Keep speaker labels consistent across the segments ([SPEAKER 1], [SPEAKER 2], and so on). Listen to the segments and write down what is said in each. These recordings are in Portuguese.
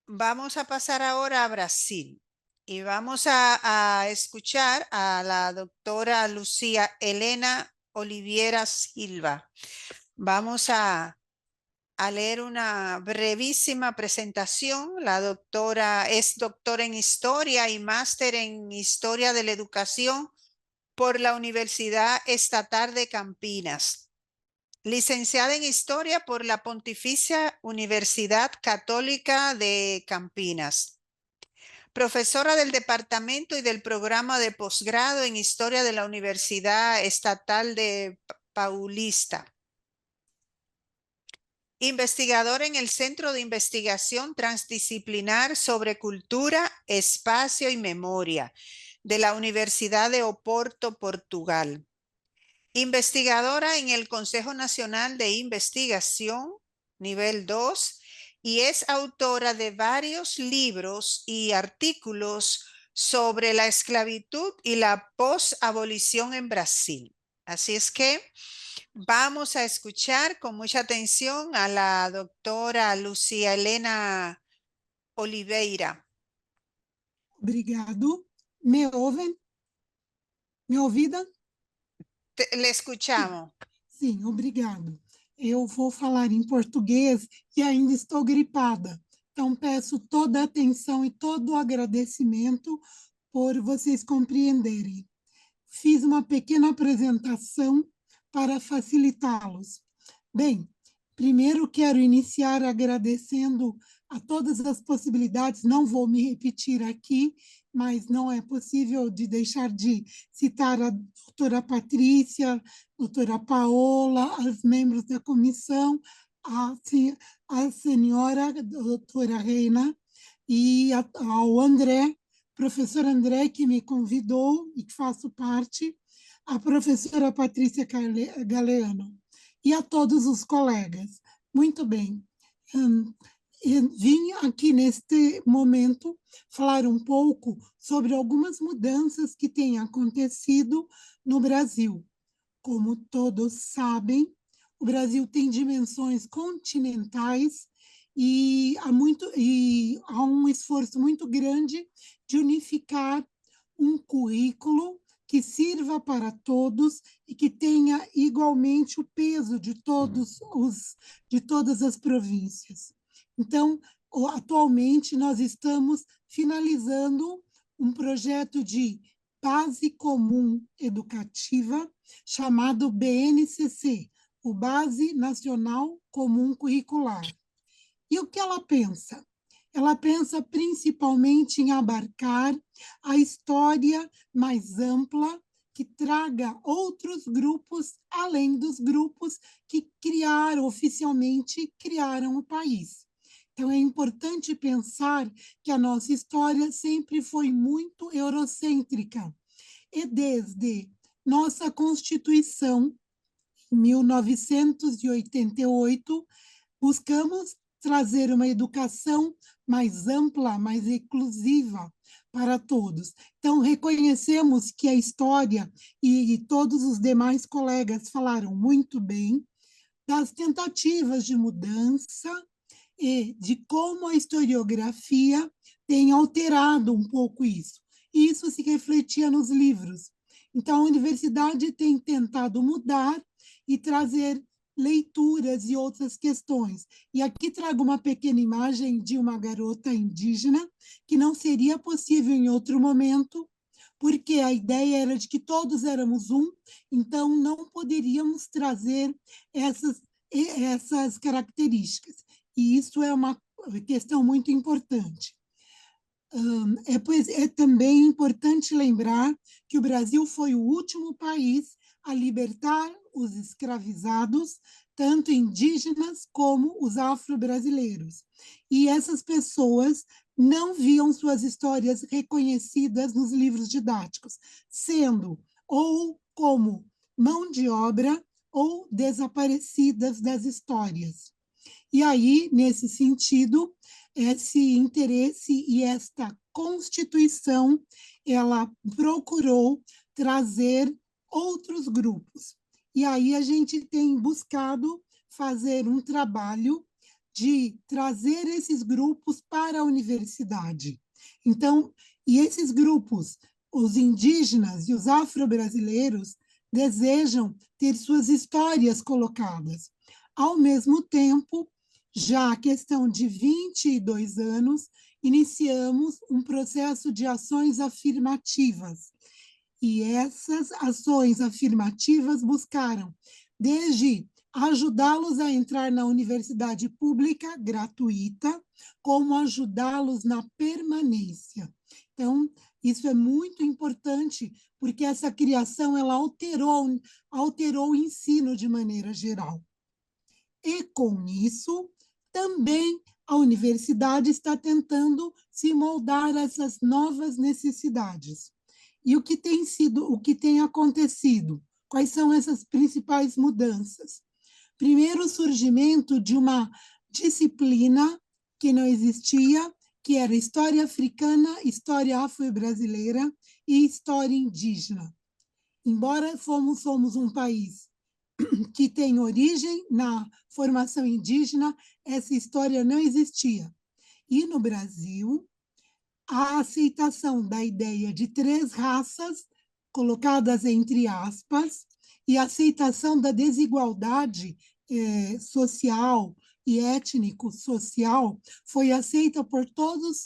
[SPEAKER 1] Vamos a pasar ahora a Brasil y vamos a escuchar a la doctora Lucía Helena Oliveira Silva. Vamos a leer una brevísima presentación. La doctora es doctora en Historia y máster en Historia de la Educación por la Universidad Estatal de Campinas. Licenciada en Historia por la Pontificia Universidad Católica de Campinas. Profesora del Departamento y del Programa de Posgrado en Historia de la Universidad Estatal de Paulista. Investigadora en el Centro de Investigación Transdisciplinar sobre Cultura, Espacio y Memoria de la Universidad de Oporto, Portugal. Investigadora en el Consejo Nacional de Investigación, nivel 2, y es autora de varios libros y artículos sobre la esclavitud y la posabolición en Brasil. Así es que vamos a escuchar con mucha atención a la doctora Lucía Helena Oliveira.
[SPEAKER 2] Obrigado. Me ouvem? Me ouvidam?
[SPEAKER 1] Le escuchamos.
[SPEAKER 2] Sim, obrigado. Eu vou falar em português e ainda estou gripada. Então, peço toda a atenção e todo o agradecimento por vocês compreenderem. Fiz uma pequena apresentação para facilitá-los. Bem, primeiro quero iniciar agradecendo a todas as possibilidades, não vou me repetir aqui, mas não é possível de deixar de citar a doutora Patrícia, doutora Paola, os membros da comissão, a senhora doutora Reina e ao André, professor André, que me convidou e que faço parte, a professora Patrícia Galeano e a todos os colegas. Muito bem. Vim aqui neste momento falar um pouco sobre algumas mudanças que têm acontecido no Brasil. Como todos sabem, o Brasil tem dimensões continentais e há um esforço muito grande de unificar um currículo que sirva para todos e que tenha igualmente o peso de todas as províncias. Então, atualmente, nós estamos finalizando um projeto de base comum educativa chamado BNCC, o Base Nacional Comum Curricular. E o que ela pensa? Ela pensa principalmente em abarcar a história mais ampla, que traga outros grupos, além dos grupos que oficialmente criaram o país. Então, é importante pensar que a nossa história sempre foi muito eurocêntrica. E desde nossa Constituição, em 1988, buscamos trazer uma educação mais ampla, mais inclusiva para todos. Então, reconhecemos que a história, e todos os demais colegas falaram muito bem, das tentativas de mudança e de como a historiografia tem alterado um pouco isso. E isso se refletia nos livros. Então, a universidade tem tentado mudar e trazer leituras e outras questões. E aqui trago uma pequena imagem de uma garota indígena, que não seria possível em outro momento, porque a ideia era de que todos éramos um, então não poderíamos trazer essas características. E isso é uma questão muito importante. É também importante lembrar que o Brasil foi o último país a libertar os escravizados, tanto indígenas como os afro-brasileiros. E essas pessoas não viam suas histórias reconhecidas nos livros didáticos, sendo ou como mão de obra ou desaparecidas das histórias. E aí, nesse sentido, esse interesse e esta Constituição, ela procurou trazer outros grupos. E aí a gente tem buscado fazer um trabalho de trazer esses grupos para a universidade. Então, e esses grupos, os indígenas e os afro-brasileiros, desejam ter suas histórias colocadas. Ao mesmo tempo, já a questão de 22 anos, iniciamos um processo de ações afirmativas. E essas ações afirmativas buscaram, desde ajudá-los a entrar na universidade pública gratuita, como ajudá-los na permanência. Então, isso é muito importante, porque essa criação ela alterou o ensino de maneira geral. E, com isso, também a universidade está tentando se moldar a essas novas necessidades. E o que tem acontecido? Quais são essas principais mudanças? Primeiro, o surgimento de uma disciplina que não existia, que era história africana, história afro-brasileira e história indígena. Embora somos um país que tem origem na formação indígena, essa história não existia. E no Brasil, a aceitação da ideia de 3 raças, colocadas entre aspas, e a aceitação da desigualdade social e étnico-social foi aceita por todas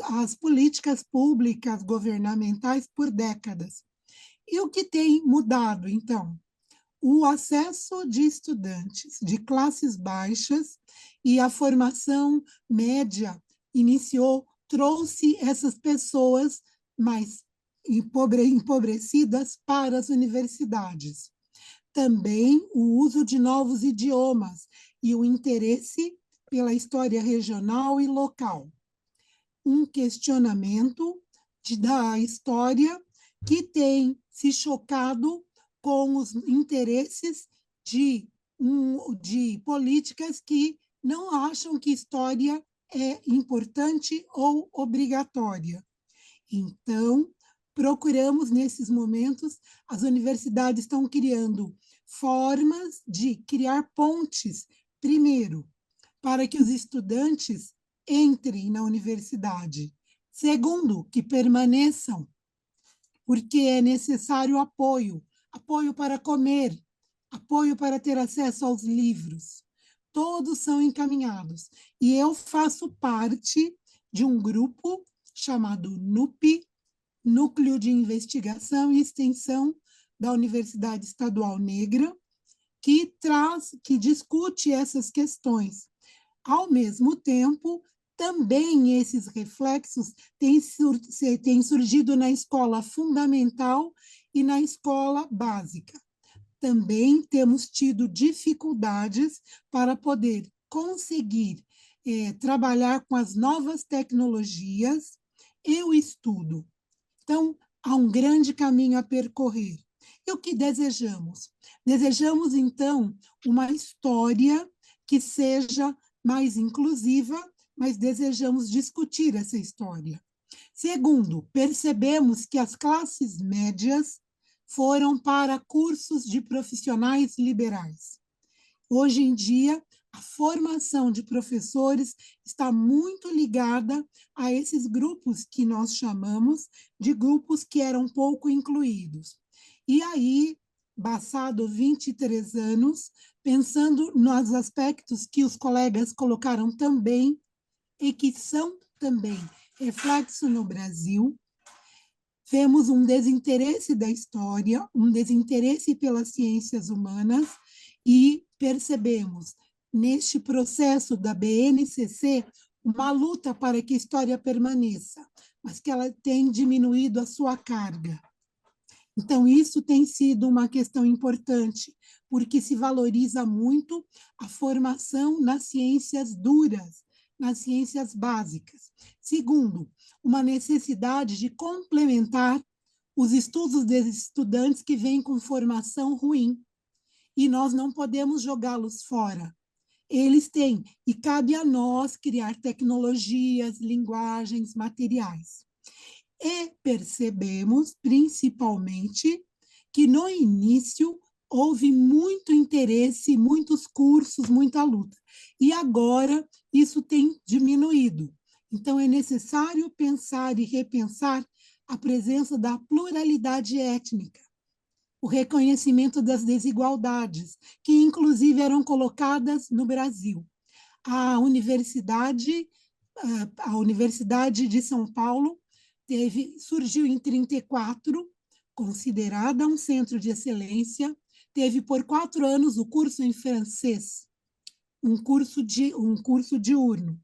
[SPEAKER 2] as políticas públicas governamentais por décadas. E o que tem mudado, então? O acesso de estudantes de classes baixas e a formação média trouxe essas pessoas mais empobrecidas para as universidades. Também o uso de novos idiomas e o interesse pela história regional e local. Um questionamento da história que tem se chocado com os interesses de políticas que não acham que história é importante ou obrigatória. Então, procuramos, nesses momentos, as universidades estão criando formas de criar pontes, primeiro, para que os estudantes entrem na universidade. Segundo, que permaneçam, porque é necessário apoio para comer, apoio para ter acesso aos livros. Todos são encaminhados. E eu faço parte de um grupo chamado NUP, Núcleo de Investigação e Extensão da Universidade Estadual Negra, que discute essas questões. Ao mesmo tempo, também esses reflexos têm surgido na escola fundamental e na escola básica. Também temos tido dificuldades para poder conseguir trabalhar com as novas tecnologias e o estudo. Então, há um grande caminho a percorrer. E o que desejamos? Desejamos, então, uma história que seja mais inclusiva, mas desejamos discutir essa história. Segundo, percebemos que as classes médias foram para cursos de profissionais liberais. Hoje em dia, a formação de professores está muito ligada a esses grupos que nós chamamos de grupos que eram pouco incluídos. E aí, passado 23 anos, pensando nos aspectos que os colegas colocaram também, e que são também reflexo no Brasil, vemos um desinteresse da história, um desinteresse pelas ciências humanas e percebemos neste processo da BNCC uma luta para que a história permaneça, mas que ela tem diminuído a sua carga. Então, isso tem sido uma questão importante, porque se valoriza muito a formação nas ciências duras, nas ciências básicas. Segundo, uma necessidade de complementar os estudos dos estudantes que vêm com formação ruim. E nós não podemos jogá-los fora. Eles têm, e cabe a nós criar tecnologias, linguagens, materiais. E percebemos, principalmente, que no início houve muito interesse, muitos cursos, muita luta. E agora isso tem diminuído. Então, é necessário pensar e repensar a presença da pluralidade étnica, o reconhecimento das desigualdades, que inclusive eram colocadas no Brasil. A Universidade de São Paulo surgiu em 1934, considerada um centro de excelência, teve por 4 anos o curso em francês, um curso diurno.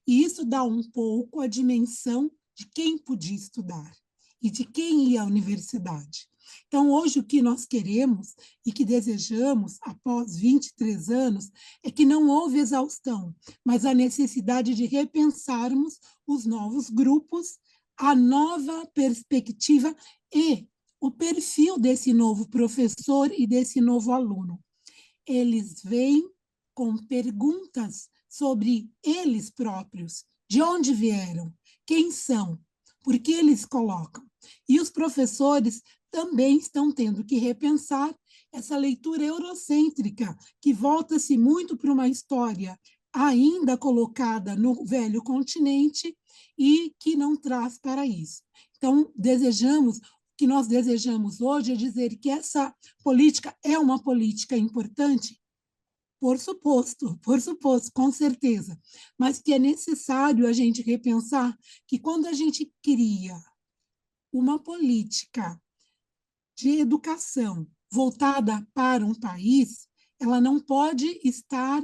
[SPEAKER 2] E isso dá um pouco a dimensão de quem podia estudar e de quem ia à universidade. Então, hoje, o que nós queremos e que desejamos, após 23 anos, é que não houve exaustão, mas a necessidade de repensarmos os novos grupos, a nova perspectiva e o perfil desse novo professor e desse novo aluno. Eles vêm com perguntas sobre eles próprios, de onde vieram, quem são, por que eles colocam. E os professores também estão tendo que repensar essa leitura eurocêntrica, que volta-se muito para uma história ainda colocada no velho continente e que não traz para isso. Então, o que nós desejamos hoje é dizer que essa política é uma política importante, por suposto, com certeza, mas que é necessário a gente repensar que quando a gente cria uma política de educação voltada para um país, ela não pode estar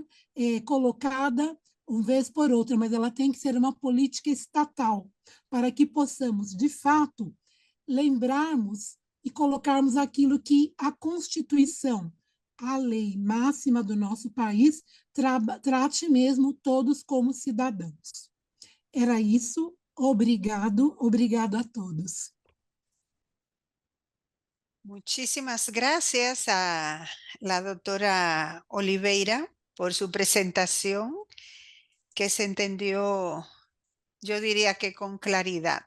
[SPEAKER 2] colocada uma vez por outra, mas ela tem que ser uma política estatal, para que possamos, de fato, lembrarmos e colocarmos aquilo que a Constituição, a lei máxima do nosso país, trate mesmo todos como cidadãos. Era isso. Obrigado a todos.
[SPEAKER 1] Muchísimas gracias a la doctora Oliveira por su presentación, que se entendió, yo diría que con claridad.